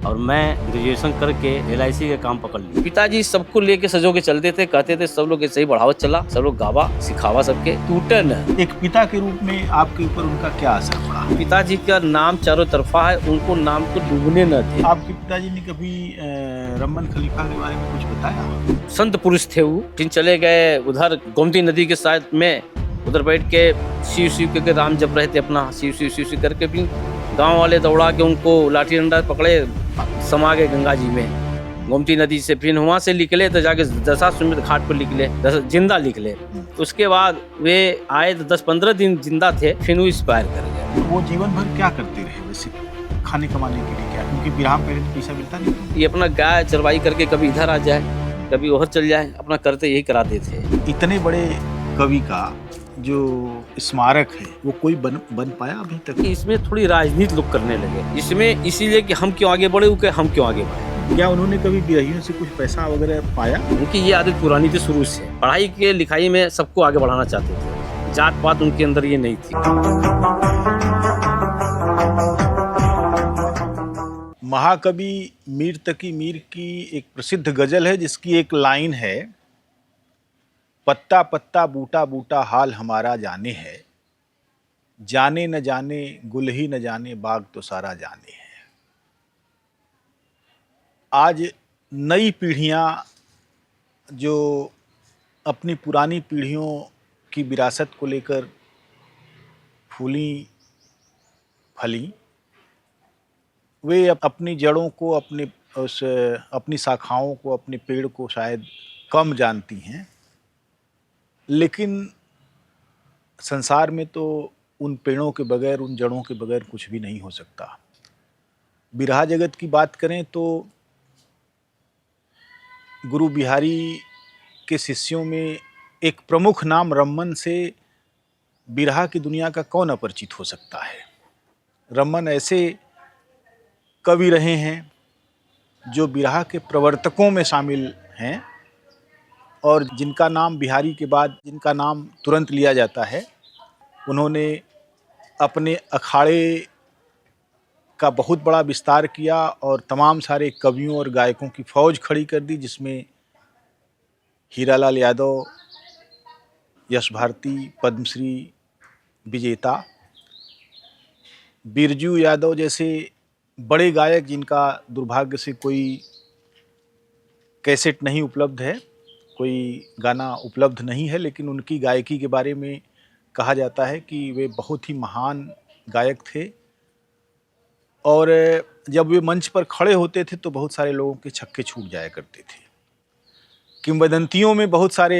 और मैं ग्रेजुएशन करके एलआईसी का काम पकड़ लिया। पिताजी सबको लेके सजो के चलते थे, कहते थे सब लोग ऐसे ही बढ़ावत चला, सब लोग गावा सिखावा सबके, टूटे न। एक पिता के रूप में आपके ऊपर उनका क्या असर पड़ा? पिताजी का नाम चारों तरफा है, उनको नाम को डूबने न थे। आपके पिताजी ने कभी रमन खलीफा के बारे में कुछ बताया? संत पुरुष थे वो, फिर चले गए उधर गोमती नदी के साथ में, उधर बैठ के शिव शिव करके राम जप रहे थे अपना, शिव शिव शिव शिव करके। फिर गांव वाले दौड़ा के उनको लाठी डंडा पकड़े, समा गए गंगा जी में गोमती नदी से। फिर वहाँ से निकले तो जाके दशाश्वमेध घाट पर निकले, जिंदा निकले। उसके बाद वे आए तो 10-15 दिन जिंदा थे, फिर वो एक्सपायर कर गए। वो जीवन भर क्या करते रहे वैसे खाने कमाने के लिए? क्या क्योंकि बिरहाम पहले तो पैसा मिलता नहीं? ये अपना गाय चरवाई करके कभी इधर आ जाए, कभी उधर चल जाए, अपना करते यही कराते थे। इतने बड़े कवि का जो स्मारक है वो कोई बन पाया अभी तक? इसमें थोड़ी राजनीति लोग करने लगे इसमें, इसीलिए कि हम क्यों आगे बढ़े, हम क्यों आगे बढ़े। क्या उन्होंने कभी बिरहियों से कुछ पैसा वगैरह पाया? उनकी ये आदत पुरानी थी शुरू से, पढ़ाई के लिखाई में सबको आगे बढ़ाना चाहते थे, जात पात उनके अंदर ये नहीं थी। महाकवि मीर तकी मीर की एक प्रसिद्ध गजल है जिसकी एक लाइन है, पत्ता पत्ता बूटा बूटा हाल हमारा जाने है, जाने न जाने गुल ही न जाने बाग तो सारा जाने है। आज नई पीढ़ियां जो अपनी पुरानी पीढ़ियों की विरासत को लेकर फूली फली, वे अपनी जड़ों को, अपनी शाखाओं को, अपने पेड़ को शायद कम जानती हैं, लेकिन संसार में तो उन पेड़ों के बगैर, उन जड़ों के बगैर कुछ भी नहीं हो सकता। बिरहा जगत की बात करें तो गुरु बिहारी के शिष्यों में एक प्रमुख नाम रमन से बिरहा की दुनिया का कौन अपरिचित हो सकता है। रमन ऐसे कवि रहे हैं जो बिरहा के प्रवर्तकों में शामिल हैं और जिनका नाम बिहारी के बाद जिनका नाम तुरंत लिया जाता है। उन्होंने अपने अखाड़े का बहुत बड़ा विस्तार किया और तमाम सारे कवियों और गायकों की फौज खड़ी कर दी, जिसमें हीरालाल यादव, यश भारती, पद्मश्री विजेता, बिरजू यादव जैसे बड़े गायक जिनका दुर्भाग्य से कोई कैसेट नहीं उपलब्ध है, कोई गाना उपलब्ध नहीं है, लेकिन उनकी गायकी के बारे में कहा जाता है कि वे बहुत ही महान गायक थे। और जब वे मंच पर खड़े होते थे तो बहुत सारे लोगों के छक्के छूट जाया करते थे। किंवदंतियों में बहुत सारे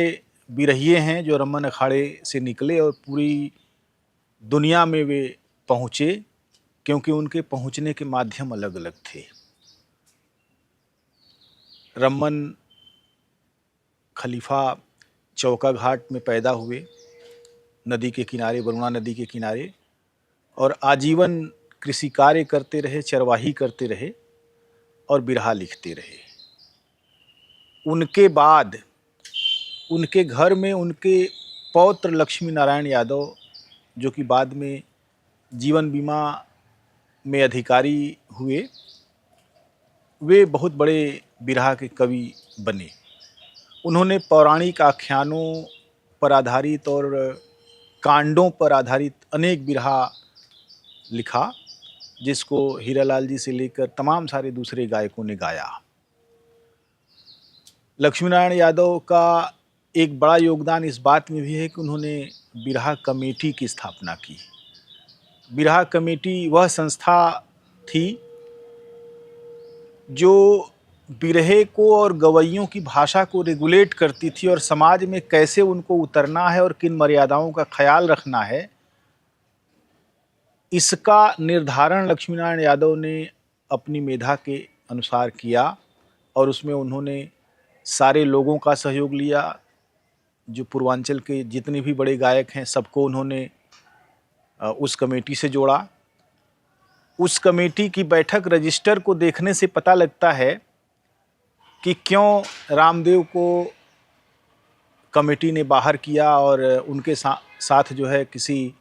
बिरहिए हैं जो रमन अखाड़े से निकले और पूरी दुनिया में वे पहुँचे, क्योंकि उनके पहुँचने के माध्यम अलग अलग थे। रमन खलीफा चौका घाट में पैदा हुए, नदी के किनारे, वरुणा नदी के किनारे, और आजीवन कृषि कार्य करते रहे, चरवाही करते रहे और बिरहा लिखते रहे। उनके बाद उनके घर में उनके पौत्र लक्ष्मी नारायण यादव, जो कि बाद में जीवन बीमा में अधिकारी हुए, वे बहुत बड़े बिरहा के कवि बने। उन्होंने पौराणिक आख्यानों पर आधारित और कांडों पर आधारित अनेक बिरहा लिखा, जिसको हीरालाल जी से लेकर तमाम सारे दूसरे गायकों ने गाया। लक्ष्मीनारायण यादव का एक बड़ा योगदान इस बात में भी है कि उन्होंने बिरहा कमेटी की स्थापना की। बिरहा कमेटी वह संस्था थी जो बिरहे को और गवैयों की भाषा को रेगुलेट करती थी और समाज में कैसे उनको उतरना है और किन मर्यादाओं का ख्याल रखना है, इसका निर्धारण लक्ष्मीनारायण यादव ने अपनी मेधा के अनुसार किया। और उसमें उन्होंने सारे लोगों का सहयोग लिया। जो पूर्वांचल के जितने भी बड़े गायक हैं सबको उन्होंने उस कमेटी से जोड़ा। उस कमेटी की बैठक रजिस्टर को देखने से पता लगता है कि क्यों रामदेव को कमेटी ने बाहर किया और उनके साथ जो है किसी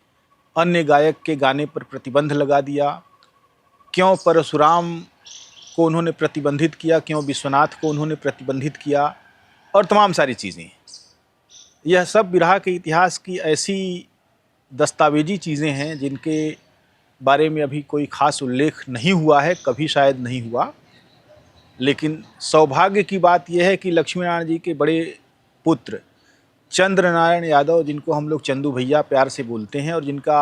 अन्य गायक के गाने पर प्रतिबंध लगा दिया, क्यों परशुराम को उन्होंने प्रतिबंधित किया, क्यों विश्वनाथ को उन्होंने प्रतिबंधित किया, और तमाम सारी चीज़ें। यह सब बिरहा के इतिहास की ऐसी दस्तावेजी चीज़ें हैं जिनके बारे में अभी कोई ख़ास उल्लेख नहीं हुआ है, कभी शायद नहीं हुआ। लेकिन सौभाग्य की बात यह है कि लक्ष्मी नारायण जी के बड़े पुत्र चंद्र नारायण यादव, जिनको हम लोग चंदू भैया प्यार से बोलते हैं और जिनका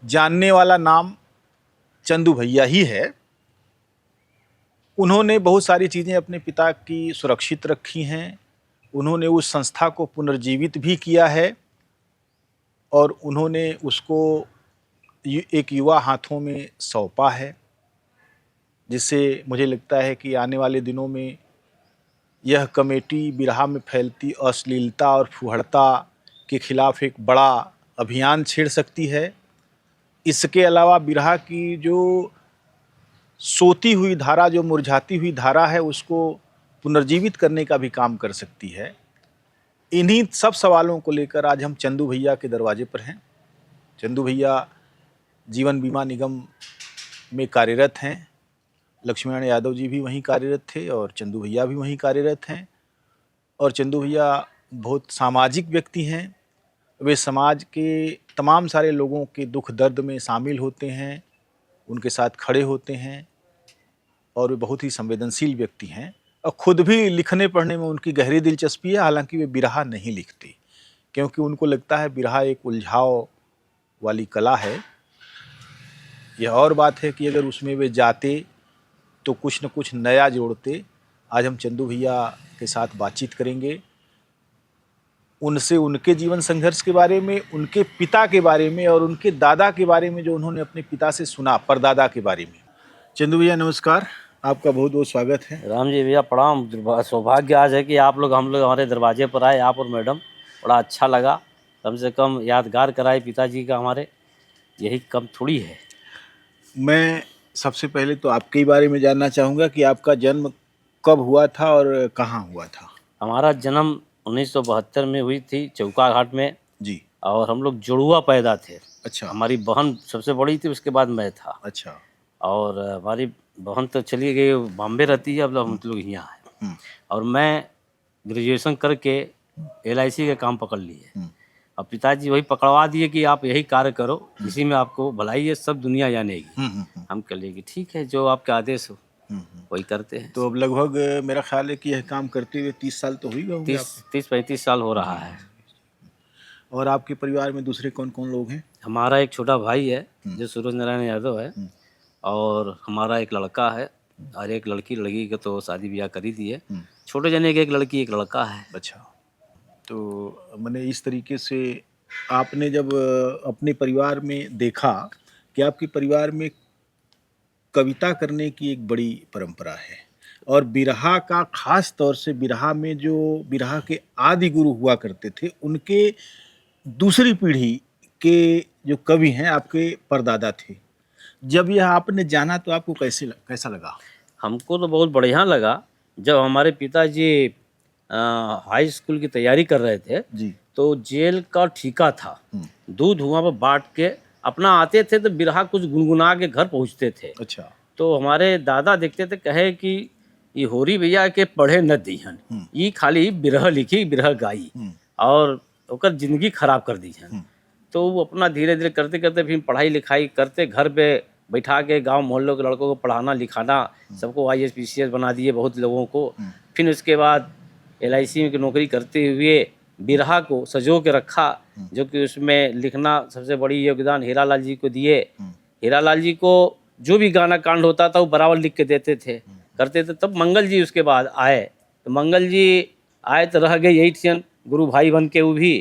जानने वाला नाम चंदू भैया ही है, उन्होंने बहुत सारी चीज़ें अपने पिता की सुरक्षित रखी हैं। उन्होंने उस संस्था को पुनर्जीवित भी किया है और उन्होंने उसको एक युवा हाथों में सौंपा है, जिससे मुझे लगता है कि आने वाले दिनों में यह कमेटी बिरहा में फैलती अश्लीलता और फुहड़ता के खिलाफ एक बड़ा अभियान छेड़ सकती है। इसके अलावा बिरहा की जो सोती हुई धारा, जो मुरझाती हुई धारा है, उसको पुनर्जीवित करने का भी काम कर सकती है। इन्हीं सब सवालों को लेकर आज हम चंदू भैया के दरवाजे पर हैं। चंदू भैया जीवन बीमा निगम में कार्यरत हैं। लक्ष्मी नारायण यादव जी भी वहीं कार्यरत थे और चंदू भैया भी वहीं कार्यरत हैं। और चंदू भैया बहुत सामाजिक व्यक्ति हैं। वे समाज के तमाम सारे लोगों के दुख दर्द में शामिल होते हैं, उनके साथ खड़े होते हैं और वे बहुत ही संवेदनशील व्यक्ति हैं। और खुद भी लिखने पढ़ने में उनकी गहरी दिलचस्पी है, हालांकि वे बिरहा नहीं लिखते, क्योंकि उनको लगता है बिरहा एक उलझाव वाली कला है। यह और बात है कि अगर उसमें वे जाते तो कुछ न कुछ नया जोड़ते। आज हम चंदू भैया के साथ बातचीत करेंगे, उनसे उनके जीवन संघर्ष के बारे में, उनके पिता के बारे में और उनके दादा के बारे में, जो उन्होंने अपने पिता से सुना, परदादा के बारे में। चंदू भैया नमस्कार, आपका बहुत बहुत स्वागत है। राम जी भैया प्रणाम। सौभाग्य आज है कि आप लोग हम लोग हमारे दरवाजे पर आए, आप और मैडम। बड़ा अच्छा लगा, कम से कम यादगार कराए पिताजी का हमारे, यही कम थोड़ी है। मैं सबसे पहले तो आपके बारे में जानना चाहूँगा कि आपका जन्म कब हुआ था और कहाँ हुआ था? हमारा जन्म 1972 में हुई थी, चौका घाट में जी। और हम लोग जुड़वा पैदा थे। अच्छा। हमारी बहन सबसे बड़ी थी, उसके बाद मैं था। अच्छा। और हमारी बहन तो चली गई, बॉम्बे रहती है, अब हम लोग यहाँ हैं। और मैं ग्रेजुएशन करके LIC का काम पकड़ लिए। अब पिताजी वही पकड़वा दिए कि आप यही कार्य करो, इसी में आपको भलाई है, सब दुनिया जानेगी। हम कह लिए कि ठीक है, जो आपके आदेश हो वही करते हैं। तो अब लगभग मेरा ख्याल है कि यह काम करते हुए 30 साल तो हुई होंगे। 30-35 साल हो रहा है। और आपके परिवार में दूसरे कौन कौन लोग हैं? हमारा एक छोटा भाई है जो सूरज नारायण यादव है, और हमारा एक लड़का है और एक लड़की। लड़की का तो शादी ब्याह करी दी है। छोटे जने के एक लड़की एक लड़का है। अच्छा। तो मैंने इस तरीके से आपने जब अपने परिवार में देखा कि आपके परिवार में कविता करने की एक बड़ी परंपरा है और बिरहा का, खास तौर से बिरहा में जो बिरहा के आदि गुरु हुआ करते थे, उनके दूसरी पीढ़ी के जो कवि हैं आपके परदादा थे, जब यह आपने जाना तो आपको कैसा लगा? हमको तो बहुत बढ़िया लगा। जब हमारे पिताजी हाई स्कूल की तैयारी कर रहे थे जी, तो जेल का ठेका था, दूध हुआ पर बांट के अपना आते थे, तो बिरहा कुछ गुनगुना के घर पहुंचते थे। अच्छा। तो हमारे दादा देखते थे, कहे कि ये होरी भैया के पढ़े न दिहन, ये खाली बिरह लिखी बिरह गाई और ओकर जिंदगी खराब कर दीहन। तो वो अपना धीरे धीरे करते करते फिर पढ़ाई लिखाई करते, घर पे बैठा के गांव मोहल्लों के लड़कों को पढ़ाना लिखाना, सबको IAS PCS बना दिए बहुत लोगों को। फिर उसके बाद LIC में नौकरी करते हुए बिरहा को सजो के रखा, जो कि उसमें लिखना सबसे बड़ी योगदान हीरा लाल जी को दिए। हीरा लाल जी को जो भी गाना कांड होता था वो बराबर लिख के देते थे, करते थे। तब मंगल जी उसके बाद आए, तो मंगल जी आए तो रह गए यही थे गुरु भाई बन के वो भी।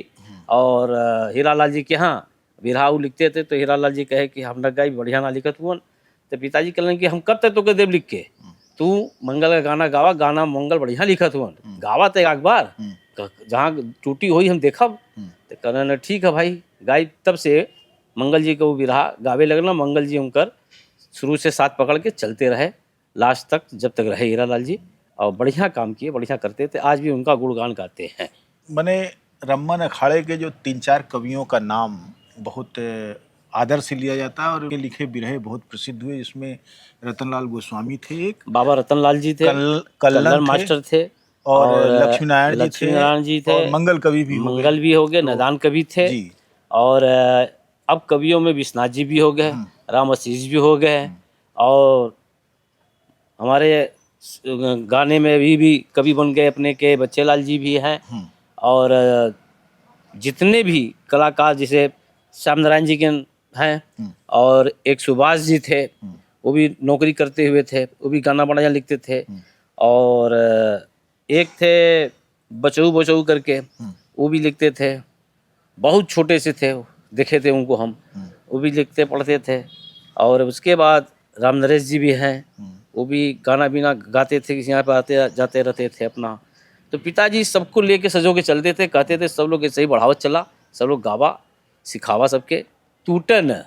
और हीरा लाल जी के यहाँ बिरहा वो लिखते थे, तो हीरा लाल जी कहे कि हम न गाई बढ़िया ना लिखत हुआ। तो पिताजी कहलन कि हम कब तक तो के देव लिख के, तू मंगल का गाना गावा, गाना मंगल बढ़िया लिखत हुआ, गावा तो एक बार, जहाँ टूटी हुई हम देखब। तो कहना ठीक है भाई गाई। तब से मंगल जी को वो बिरहा गावे लगना। मंगल जी उनकर शुरू से साथ पकड़ के चलते रहे लास्ट तक, जब तक रहे हीरा लाल जी, और बढ़िया काम किए, बढ़िया करते थे। आज भी उनका गुणगान गाते हैं। मैंने रम्मन अखाड़े के जो 3-4 कवियों का नाम बहुत आदर से लिया जाता है और उनके लिखे बिरहे बहुत प्रसिद्ध हुए, जिसमें रतनलाल गोस्वामी थे, एक बाबा रतनलाल जी थे, कल्लन कल्लर थे, मास्टर थे, और लक्ष्मी नारायण जी लक्ष्मी थे, नारायण जी थे, और मंगल कवि भी हो गए। मंगल भी हो गए, नदान कवि थे। जी। और अब कवियों में विश्वनाथ जी भी हो गए, राम आशीष भी हो गए, और हमारे गाने में भी कवि बन गए अपने के बच्चेलाल जी भी हैं। और जितने भी कलाकार जैसे श्याम नारायण जी के हैं, और एक सुभाष जी थे, वो भी नौकरी करते हुए थे, वो भी गाना बढ़िया लिखते थे। और एक थे बचऊ बचऊ करके, वो भी लिखते थे, बहुत छोटे से थे, देखे थे उनको हम, वो भी लिखते पढ़ते थे। और उसके बाद राम नरेश जी भी हैं, वो भी गाना बीना गाते थे, किसी यहाँ पे आते जाते रहते थे अपना। तो पिताजी सबको लेके सजो के चलते थे, कहते थे सब लोग ऐसे ही बढ़ावा चला, सब लोग गावा सिखावा सबके, टूटे न।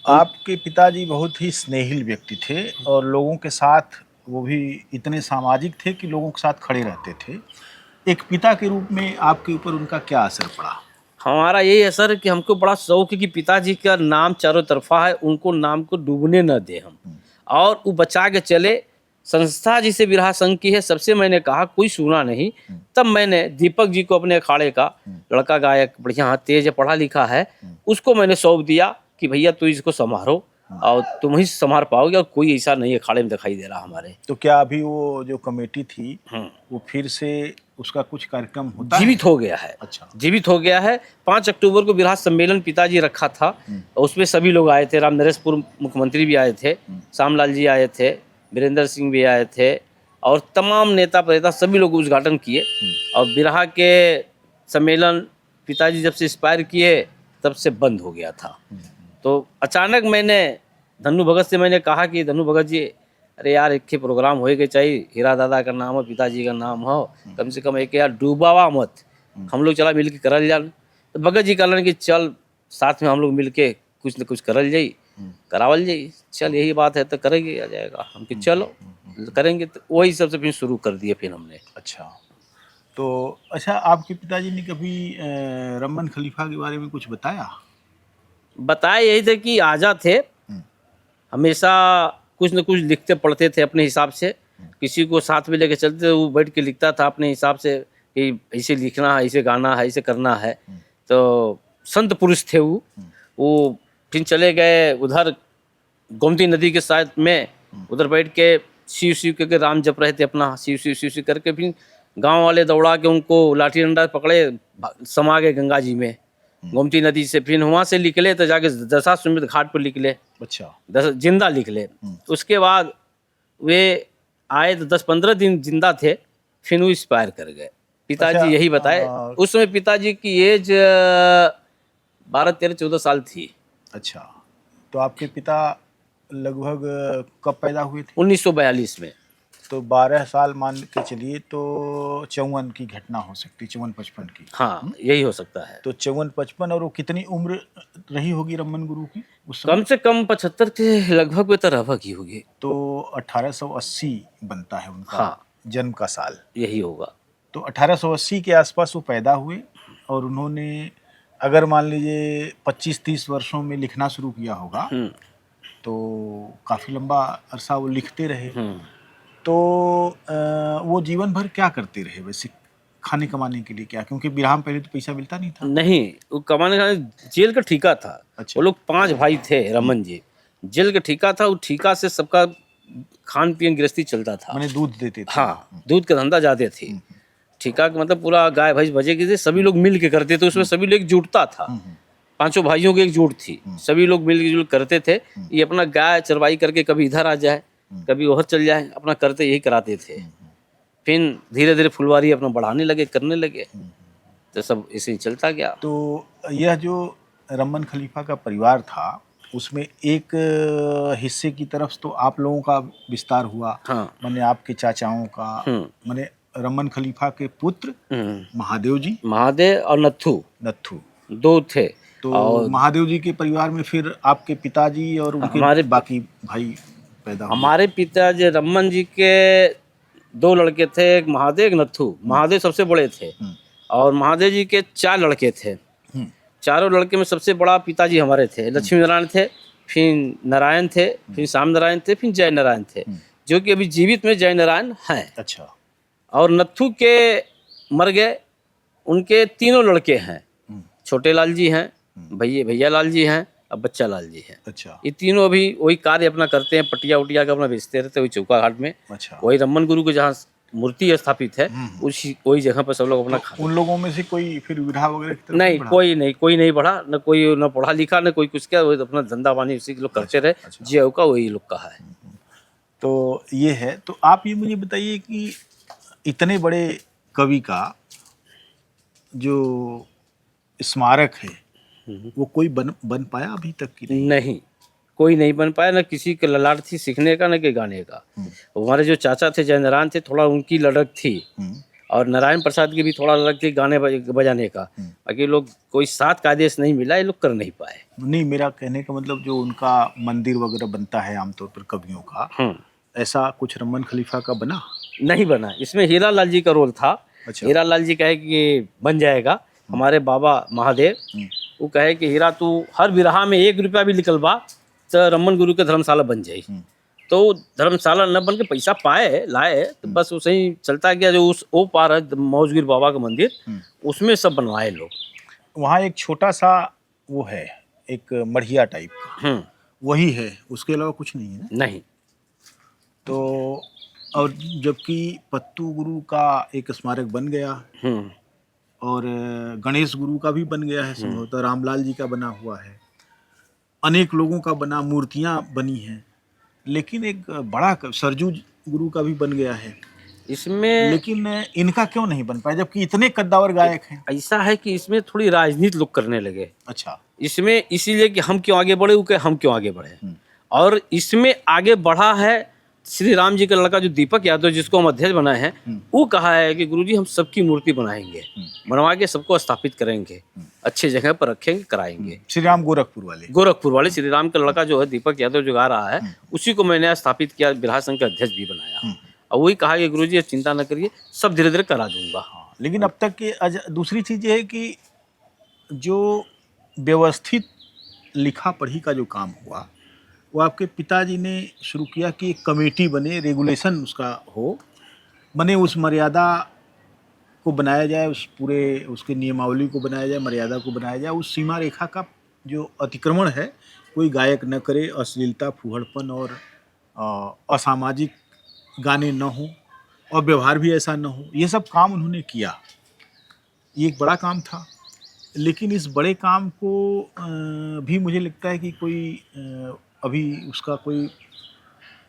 आपके पिताजी बहुत ही स्नेहिल व्यक्ति थे और लोगों के साथ वो भी इतने सामाजिक थे कि लोगों के साथ खड़े रहते थे। एक पिता के रूप में आपके ऊपर उनका क्या असर पड़ा? हमारा यही असर है कि हमको बड़ा शौक है कि पिताजी का नाम चारों तरफा है, उनको नाम को डूबने न दे हम, और वो बचा के चले। संस्था जिसे बिरहा संघ की है, सबसे मैंने कहा, कोई सुना नहीं। तब मैंने दीपक जी को, अपने अखाड़े का लड़का गायक, बढ़िया तेज पढ़ा लिखा है, उसको मैंने सौंप दिया कि भैया तू इसको संभालो, और तुम ही संभाल पाओगे, और कोई ऐसा नहीं अखाड़े में दिखाई दे रहा हमारे। तो क्या अभी वो जो कमेटी थी वो फिर से उसका कुछ कार्यक्रम होता है? जीवित हो गया है। अच्छा। जीवित हो गया है। 5 अक्टूबर को बिरहा सम्मेलन पिताजी रखा था, और उसमें सभी लोग आए थे। राम नरेशपुर मुख्यमंत्री भी आए थे, श्यामलाल जी आए थे, वीरेंद्र सिंह भी आए थे, और तमाम नेता प्रेता सभी लोग उद्घाटन किए। और बिरहा के सम्मेलन पिताजी जब से एक्सपायर किए तब से बंद हो गया था। तो अचानक मैंने धन्नू भगत से मैंने कहा कि धन्नू भगत जी, अरे यार एक प्रोग्राम होएगा चाहिए, हीरा दादा का नाम हो, पिताजी का नाम हो, कम से कम एक यार डूबावा मत, हम लोग चला मिल के करल जाए। तो भगत जी कहलन कि चल साथ में हम लोग मिल के कुछ न कुछ करल जाई, करावल जाई। चल यही बात है तो करेंगे, आ जाएगा हम कि चलो करेंगे। तो वही सबसे फिर शुरू कर दिए फिर हमने। अच्छा। तो अच्छा, आपके पिताजी ने कभी रमन खलीफा के बारे में कुछ बताया? बताया यही थे कि आजा थे, हमेशा कुछ न कुछ लिखते पढ़ते थे अपने हिसाब से, किसी को साथ में लेके चलते थे, वो बैठ के लिखता था अपने हिसाब से कि ऐसे लिखना है, ऐसे गाना है, ऐसे करना है। तो संत पुरुष थे वो फिर चले गए उधर गोमती नदी के साइड में, उधर बैठ के शिव शिव के राम जप रहे थे अपना, शिव शिव शिव शिव करके। फिर गांव वाले दौड़ा के उनको लाठी डंडा पकड़े, समा गए गंगा जी में गोमती नदी से। फिर वहाँ से निकले तो जाके दशाश्वमेध घाट पर निकले। अच्छा। जिंदा निकले। उसके बाद वे आए तो 10-15 दिन जिंदा थे, फिर वो एक्सपायर कर गए। पिताजी अच्छा, यही बताए। उस समय पिताजी की एज 12-13-14 साल थी। अच्छा, तो आपके पिता लगभग कब पैदा हुए थे? 1942 में। तो 12 साल मान के चलिए, तो 54 की घटना हो सकती, 54-55 की। हाँ, यही हो सकता है। तो 54-55, और वो कितनी उम्र रही होगी रमन गुरु की उस समय? कम से कम 75 के लगभग में तो रहभग ही होगी। तो 1880 बनता है उनका हाँ, जन्म का साल, यही होगा। तो 1880 के आसपास वो पैदा हुए, और उन्होंने अगर मान लीजिए 25-30 वर्षों में लिखना शुरू किया होगा, तो काफ़ी लंबा अरसा वो लिखते रहे। तो वो जीवन भर क्या करते रहे वैसे, खाने कमाने के लिए क्या? क्योंकि बिरहा में पहले तो पैसा मिलता नहीं था। नहीं, वो कमाने का जेल का ठेका था। अच्छा। वो लोग 5 भाई थे, रमन जी, जेल का ठेका था। वो ठेका से सबका खान पीन गृहस्थी चलता था। मैंने दूध देते थे। हाँ, दूध का धंधा ज्यादा थी। ठेका का मतलब पूरा गाय भैंस बजे के थे, सभी लोग मिल के करते थे। उसमें सभी लोग एकजुटता था, 5 भाइयों की एकजुट थी, सभी लोग मिलजुल करते थे। ये अपना गाय चरवाई करके कभी इधर आ जाए, कभी उधर चल जाए, अपना करते यही कराते थे। फिर धीरे धीरे फुलवारी अपना बढ़ाने लगे, करने लगे, तो सब ऐसे ही चलता गया। तो यह जो रमन खलीफा का परिवार था, उसमें एक हिस्से की तरफ तो आप लोगों का विस्तार हुआ। हाँ। माने आपके चाचाओं का, माने रमन खलीफा के पुत्र महादेव जी, महादेव और नत्थू 2 थे। तो और महादेव जी के परिवार में फिर आपके पिताजी और उनके हमारे बाकी भाई पैदा हुए। हमारे पिताजी रमन जी के 2 लड़के थे, एक महादेव, एक नत्थू। महादेव सबसे बड़े थे, और महादेव जी के 4 लड़के थे। चारों लड़के में सबसे बड़ा पिताजी हमारे थे, लक्ष्मी नारायण थे, फिर नारायण थे, फिर श्याम नारायण थे, फिर जय नारायण थे, जो कि अभी जीवित में जय नारायण हैं। अच्छा। और नत्थू के मर गए, उनके तीनों लड़के हैं, छोटे लाल जी हैं, भैया लाल जी हैं, अब बच्चा लाल जी हैं। अच्छा। ये तीनों अभी वही कार्य अपना करते हैं, पटिया उटिया का अपना बेचते रहते हैं वही चौका घाट में। अच्छा। वही रमन गुरु के जहाँ मूर्ति स्थापित है उसी वही जगह पर सब लोग अपना तो उन लोगों में से कोई फिर विरहा वगैरह की तरफ नहीं, बढ़ा? कोई नहीं बढ़ा, न कोई न पढ़ा लिखा, न कोई कुछ किया, वही अपना धंधा पानी उसी के लोग करते रहे। जियो का वही लोग का है। तो ये है। तो आप ये मुझे बताइए कि इतने बड़े कवि का जो स्मारक है वो कोई बन पाया अभी तक की नहीं? नहीं, कोई नहीं बन पाया, न किसी के ललाट थी सीखने का, न के गाने का। हमारे जो चाचा थे जय नारायण थे, थोड़ा उनकी लड़क थी, और नारायण प्रसाद की भी थोड़ा लड़क थी गाने बजाने का। बाकी लोग कोई साथ का आदेश नहीं मिला, ये लोग कर नहीं पाए। नहीं, मेरा कहने का मतलब जो उनका मंदिर वगैरह बनता है आमतौर पर कवियों का, ऐसा कुछ रमन खलीफा का बना नहीं बना। इसमें हीरा लाल जी का रोल था। अच्छा। हीरा लाल जी कहे कि बन जाएगा, हमारे बाबा महादेव वो कहे कि हीरा तू हर बिरहा में 1 रुपया भी निकलवा तो रमन गुरु के धर्मशाला बन जाए। तो धर्मशाला न बन के पैसा लाए तो बस उसे ही चलता गया। जो उस ओ पार है मौजगिर बाबा का मंदिर, उसमें सब बनवाए लोग। वहाँ एक छोटा सा वो है, एक मढ़िया टाइप का, वही है, उसके अलावा कुछ नहीं है। नहीं। तो और जबकि पत्तू गुरु का एक स्मारक बन गया और गणेश गुरु का भी बन गया है, संभवतः रामलाल जी का बना हुआ है, अनेक लोगों का बना, मूर्तियां बनी हैं, लेकिन एक बड़ा सरजू गुरु का भी बन गया है इसमें। लेकिन इनका क्यों नहीं बन पाया जबकि इतने कद्दावर गायक हैं? ऐसा है कि इसमें थोड़ी राजनीति लोग करने लगे। अच्छा। इसमें इसीलिए कि हम क्यों आगे बढ़े, वो कहे हम क्यों आगे बढ़े। और इसमें आगे बढ़ा है श्री राम जी का लड़का जो दीपक यादव, जिसको हम अध्यक्ष बनाए हैं, वो कहा है कि गुरुजी हम सबकी मूर्ति बनाएंगे, बनवा के सबको स्थापित करेंगे, अच्छे जगह पर रखेंगे, कराएंगे। श्री राम गोरखपुर वाले श्री राम का लड़का जो है दीपक यादव जो गा रहा है, उसी को मैंने स्थापित किया, बिरहा संघ का अध्यक्ष भी बनाया। और वही कहा कि गुरुजी चिंता न करिए, सब धीरे धीरे करा दूंगा। लेकिन अब तक के दूसरी चीज ये है कि जो व्यवस्थित लिखा पढ़ी का जो काम हुआ वो आपके पिताजी ने शुरू किया कि एक कमेटी बने, रेगुलेशन उसका हो, बने, उस मर्यादा को बनाया जाए, उस पूरे उसके नियमावली को बनाया जाए, मर्यादा को बनाया जाए, उस सीमा रेखा का जो अतिक्रमण है कोई गायक न करे, अश्लीलता, फूहड़पन और असामाजिक गाने न हो और व्यवहार भी ऐसा न हो। ये सब काम उन्होंने किया, ये एक बड़ा काम था। लेकिन इस बड़े काम को भी मुझे लगता है कि कोई अभी उसका कोई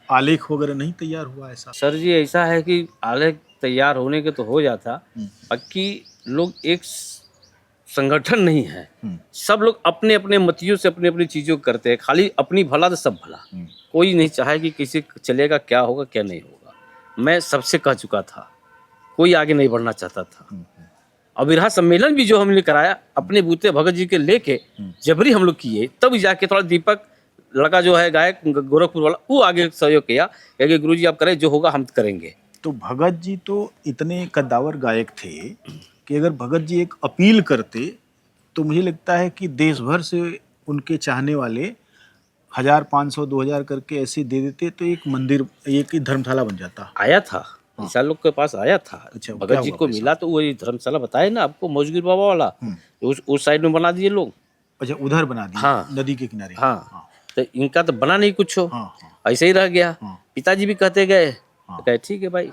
आलेख वगैरह नहीं तैयार हुआ। ऐसा सर जी ऐसा है कि आलेख तैयार होने के तो हो जाता, बाकी लोग एक संगठन नहीं है, सब लोग अपने अपने मतियों से अपनी अपनी चीज़ों को करते हैं, खाली अपनी भला तो सब भला, कोई नहीं चाहे कि किसी चलेगा क्या होगा क्या नहीं होगा। मैं सबसे कह चुका था, कोई आगे नहीं बढ़ना चाहता था। और बिरहा सम्मेलन भी जो हमने कराया अपने बूते भगत जी के लेके जबरी हम लोग किए, तब जाके थोड़ा दीपक लड़का जो है गायक गोरखपुर वाला वो आगे सहयोग किया कि गुरुजी आप करें, जो होगा हम करेंगे। तो भगत जी तो इतने कद्दावर गायक थे कि अगर भगत जी एक अपील करते तो मुझे लगता है कि देश भर से उनके चाहने वाले 1000, 500, 2000 करके ऐसे दे देते तो एक मंदिर, एक धर्मशाला बन जाता। आया था ऐसा लोग के पास आया था। अच्छा, भगत जी को मिला तो वही धर्मशाला बताए ना आपको, मौजगिर बाबा वाला, उस साइड में बना दिए लोग। अच्छा, उधर बना दिया। हाँ, नदी के किनारे। हाँ। तो इनका तो बना नहीं कुछ हो, ऐसे ही रह गया। पिताजी भी कहते गए, कहे ठीक है भाई,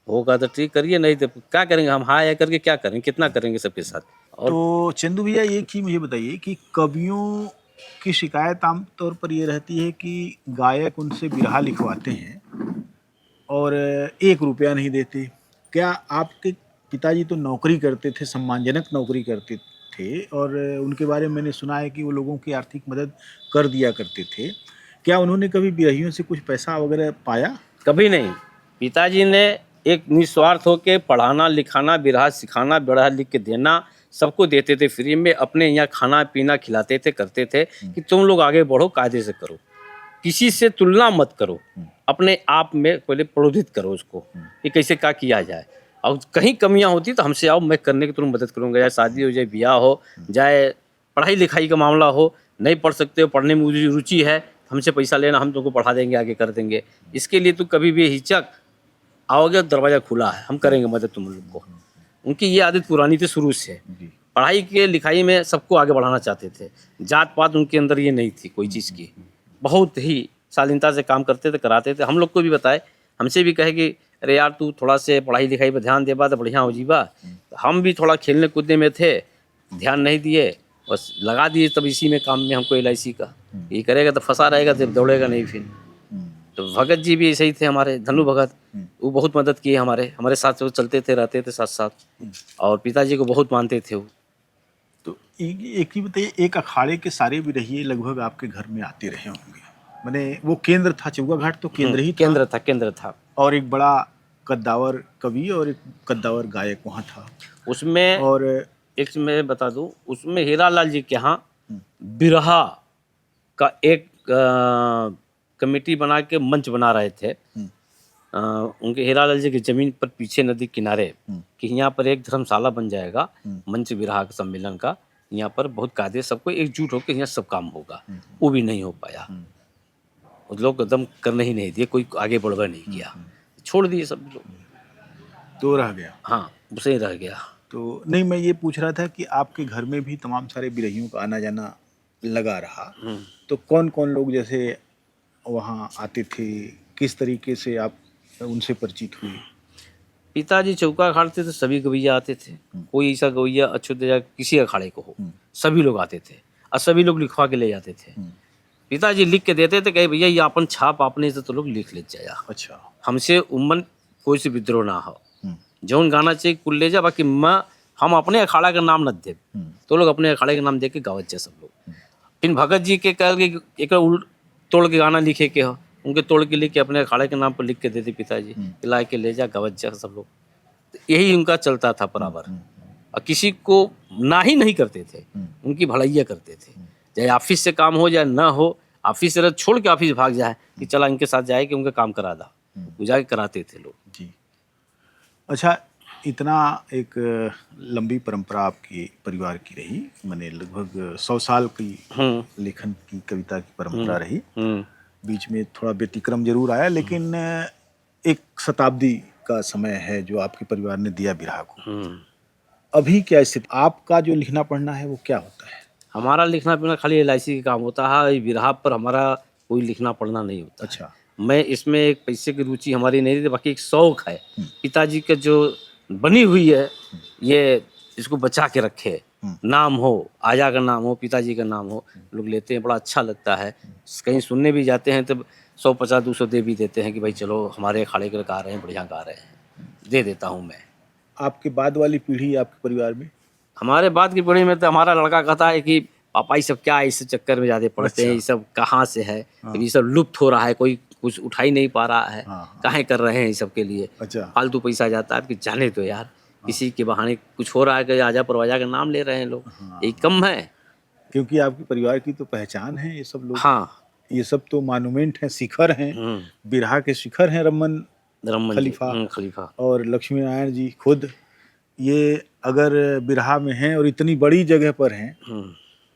होगा तो ठीक करिए, नहीं तो क्या करेंगे हम, हाँ या करके क्या करेंगे, कितना करेंगे सबके साथ। और तो चंदू भैया एक चीज मुझे बताइए कि कवियों की शिकायत आमतौर पर ये रहती है कि गायक उनसे बिरहा लिखवाते हैं और 1 रुपया नहीं देते। क्या आपके पिताजी तो नौकरी करते थे, सम्मानजनक नौकरी करते थे, और उनके बारे में मैंने सुना है कि वो लोगों की आर्थिक मदद कर दिया करते थे, क्या उन्होंने कभी बिरहियों से कुछ पैसा वगैरह पाया? कभी नहीं। पिताजी ने एक निस्वार्थ होकर पढ़ाना लिखाना, बिरहा सिखाना, बिरहा लिख के देना, सबको देते थे फ्री में। अपने यहाँ खाना पीना खिलाते थे, करते थे कि तुम लोग आगे बढ़ो, कायदे से करो, किसी से तुलना मत करो, अपने आप में पहले प्रोदित करो उसको कि कैसे क्या किया जाए, और कहीं कमियां होती तो हमसे आओ, मैं करने की तुरंत मदद करूंगा। चाहे शादी हो, जाए ब्याह हो, जाए पढ़ाई लिखाई का मामला हो, नहीं पढ़ सकते हो, पढ़ने में रुचि है, हमसे पैसा लेना, हम तुमको पढ़ा देंगे, आगे कर देंगे। इसके लिए तू कभी भी हिचक आओगे, दरवाज़ा खुला है, हम करेंगे मदद तुम लोग को। उनकी ये आदत पुरानी थी शुरू से। पढ़ाई के लिखाई में सबको आगे बढ़ाना चाहते थे, जात पात उनके अंदर ये नहीं थी कोई चीज़ की। बहुत ही शालीनता से काम करते थे, कराते थे। हम लोग को भी बताए, हमसे भी कहे कि अरे यार तू थोड़ा से पढ़ाई लिखाई पर ध्यान दे बा तो बढ़िया हो जीवा। हम भी थोड़ा खेलने कूदने में थे, ध्यान नहीं दिए, बस लगा दिए तब इसी में काम में हमको LIC का। ये करेगा तो फंसा रहेगा, तो दौड़ेगा नहीं फिर। तो भगत जी भी ऐसे ही थे हमारे, धनु भगत, वो बहुत मदद किए हमारे साथ, वो चलते थे, रहते थे साथ साथ, और पिताजी को बहुत मानते थे वो। तो एक ही बताइए, एक अखाड़े के सारे भी रहिए लगभग आपके घर में आते रहे होंगे, माने वो केंद्र था, चौगा घाट तो केंद्र ही था। केंद्र था। और एक बड़ा कद्दावर कवि और एक कद्दावर गायक वहाँ था उसमें। और एक मैं बता दूं, उसमें हीरालाल जी के यहाँ बिरहा का एक कमेटी बना के मंच बना रहे थे। उनके हीरालाल जी की जमीन पर पीछे नदी किनारे कि यहाँ पर एक धर्मशाला बन जाएगा, मंच बिरहा का सम्मेलन का। यहाँ पर बहुत कायदे सबको एकजुट होकर यहाँ सब काम होगा, वो भी नहीं हो पाया। उस लोग कदम करने ही नहीं दिए, कोई आगे बढ़वा नहीं किया, छोड़ दिए सब लोग, तो रह गया। हाँ उसे ही रह गया। तो नहीं, मैं ये पूछ रहा था कि आपके घर में भी तमाम सारे बिरहियों का आना जाना लगा रहा, तो कौन कौन लोग जैसे वहाँ आते थे, किस तरीके से आप उनसे परिचित हुए? पिताजी चौका अखाड़ते थे, सभी गवैया आते थे। कोई ऐसा गवैया अछूत या किसी अखाड़े को हो, सभी लोग आते थे और सभी लोग लिखवा के ले जाते थे। पिताजी लिख के देते थे, कहे भैया ये अपन छाप आपने से तो लोग लिख ले जाया। अच्छा। हमसे उम्मन कोई से विद्रोह ना हो, जौन गाना चाहिए कुल ले जा, बाकी हम अपने अखाड़ा का नाम न दे, तो लोग अपने अखाड़े का नाम दे के गावत जाए सब लोग। फिर भगत जी के कह के एक तोड़ के गाना लिखे के हो, उनके तोड़ के लिख के अपने अखाड़े के नाम पर लिख के देते पिताजी, ला के ले जा गावत जा सब लोग। तो यही उनका चलता था बराबर, और किसी को ना ही नहीं करते थे, उनकी भलाइया करते थे। चाहे ऑफिस से काम हो जाए ना हो, ऑफिस से छोड़ के ऑफिस भाग जाए कि चला इनके साथ जाए कि उनका काम करा दा, वो जाके कराते थे लोग जी। अच्छा, इतना एक लंबी परंपरा आपके परिवार की रही, माने लगभग 100 साल की लेखन की, कविता की परंपरा रही। बीच में थोड़ा व्यतिक्रम जरूर आया, लेकिन एक शताब्दी का समय है जो आपके परिवार ने दिया बिरहा को। अभी क्या स्थिति, आपका जो लिखना पढ़ना है वो क्या होता है? हमारा लिखना पढ़ना खाली LIC का काम होता है, बिरहा पर हमारा कोई लिखना पढ़ना नहीं होता। अच्छा। मैं इसमें एक पैसे की रुचि हमारी नहीं थी, बाकी एक शौक है। पिताजी का जो बनी हुई है, ये इसको बचा के रखे, नाम हो, आजा का नाम हो, पिताजी का नाम हो, लोग लेते हैं, बड़ा अच्छा लगता है। कहीं सुनने भी जाते हैं तो 100-50-200 दे भी देते हैं कि भाई चलो हमारे अखाड़े के गा रहे हैं, बढ़िया गा रहे हैं, दे देता हूँ मैं। आपके बाद वाली पीढ़ी आपके परिवार में? हमारे बाद की पीढ़ी में तो हमारा लड़का कहता है कि पापा ये सब क्या इस चक्कर में ज़्यादा पढ़ते हैं, ये सब कहाँ से है, ये सब लुप्त हो रहा है, कोई कुछ उठा ही नहीं पा रहा है, काहे कर रहे हैं इस सब के लिए, फालतू पैसा जाता है, कि जाने तो यार, किसी के बहाने कुछ हो रहा है कि आजा परवाजा का नाम ले रहे हैं लोग, यही कम है। क्योंकि आपके परिवार की तो पहचान है ये सब लोग। हाँ, ये सब तो मॉन्यूमेंट हैं, शिखर हैं, बिरहा के शिखर हैं। रमन खलीफा और लक्ष्मी नारायण जी खुद, ये अगर बिरहा में हैं और इतनी बड़ी जगह पर हैं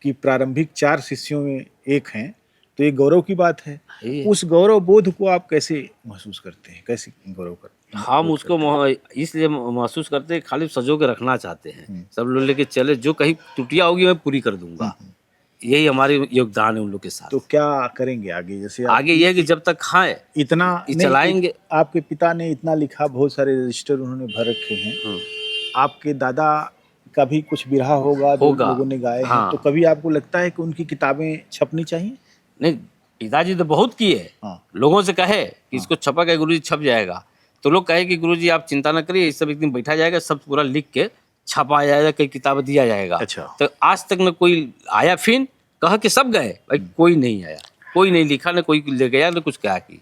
कि प्रारंभिक 4 शिष्यों में एक हैं, तो ये गौरव की बात है। उस गौरव बोध को आप कैसे महसूस करते हैं, कैसे गौरव करते हैं? हम उसको इसलिए महसूस करते हैं, खाली सजो के रखना चाहते हैं, सब लोग लेके चले, जो कहीं त्रुटियां होगी मैं पूरी कर दूंगा, यही हमारे योगदान है उन लोग के साथ। तो क्या करेंगे आगे? जैसे आगे ये है कि जब तक खाएं इतना चलाएंगे। आपके पिता ने इतना लिखा, बहुत सारे रजिस्टर उन्होंने भर रखे हैं, आपके दादा का भी कुछ बिरहा होगा लोगों ने गाए हैं, तो कभी आपको लगता है कि उनकी किताबें छपनी चाहिए? नहीं, पिताजी तो बहुत किए, लोगों से कहे कि इसको छपा के गुरुजी छप जाएगा, तो लोग कहे कि गुरुजी आप चिंता न करिए, सब एक दिन बैठा जाएगा, सब पूरा लिख के छपा जाएगा, कई किताब दिया जाएगा। अच्छा। तो आज तक न कोई आया, फिर कहा कि सब गए, भाई कोई नहीं आया, कोई नहीं लिखा, न कोई ले गया, न कुछ क्या की।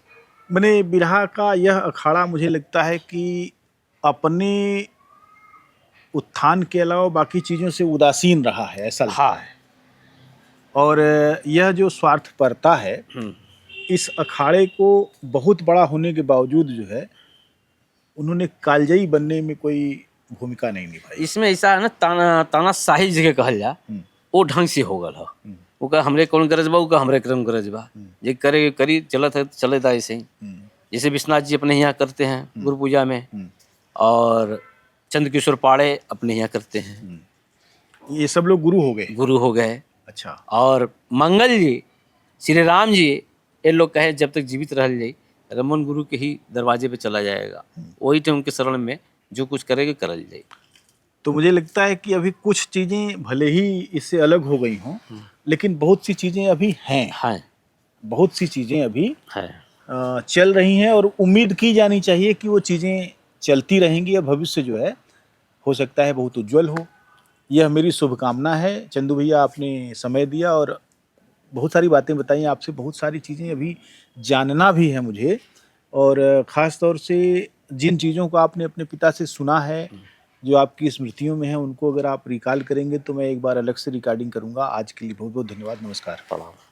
मैंने बिरहा का यह अखाड़ा मुझे लगता है कि अपने उत्थान के अलावा बाकी चीज़ों से उदासीन रहा है, ऐसा लगता है। और यह जो स्वार्थपरता है, इस अखाड़े को बहुत बड़ा होने के बावजूद जो है, उन्होंने कालजयी बनने में कोई भूमिका नहीं निभाई। इसमें ऐसा है ना, तानाशाही जगह कहल जा, वो ढंग से हो गल हो। वो का हमरे कौन गरज बा, वो का हमरे क्रम गरज बा, जे करे करी चलत है चले दा ऐसे ही। जैसे विश्वनाथ जी अपने यहाँ करते हैं गुरु पूजा में, और चंद्रकिशोर पाड़े अपने यहाँ करते हैं, ये सब लोग गुरु हो गए। गुरु हो गए। अच्छा। और मंगल जी, श्री राम जी, ये लोग कहे जब तक जीवित रह जाए रमन गुरु के ही दरवाजे पे चला जाएगा, वही टाइम उनके शरण में जो कुछ करेगा करल जाए। तो मुझे लगता है कि अभी कुछ चीजें भले ही इससे अलग हो गई हों, लेकिन बहुत सी चीजें अभी हैं, बहुत सी चीजें अभी चल रही हैं, और उम्मीद की जानी चाहिए कि वो चीजें चलती रहेंगी, और भविष्य जो है हो सकता है बहुत उज्जवल हो। यह मेरी शुभकामना है। चंदू भैया, आपने समय दिया और बहुत सारी बातें बताई, आपसे बहुत सारी चीज़ें अभी जानना भी है मुझे, और ख़ास तौर से जिन चीज़ों को आपने अपने पिता से सुना है, जो आपकी स्मृतियों में है, उनको अगर आप रिकॉल करेंगे तो मैं एक बार अलग से रिकॉर्डिंग करूँगा। आज के लिए बहुत बहुत धन्यवाद। नमस्कार। प्रणाम।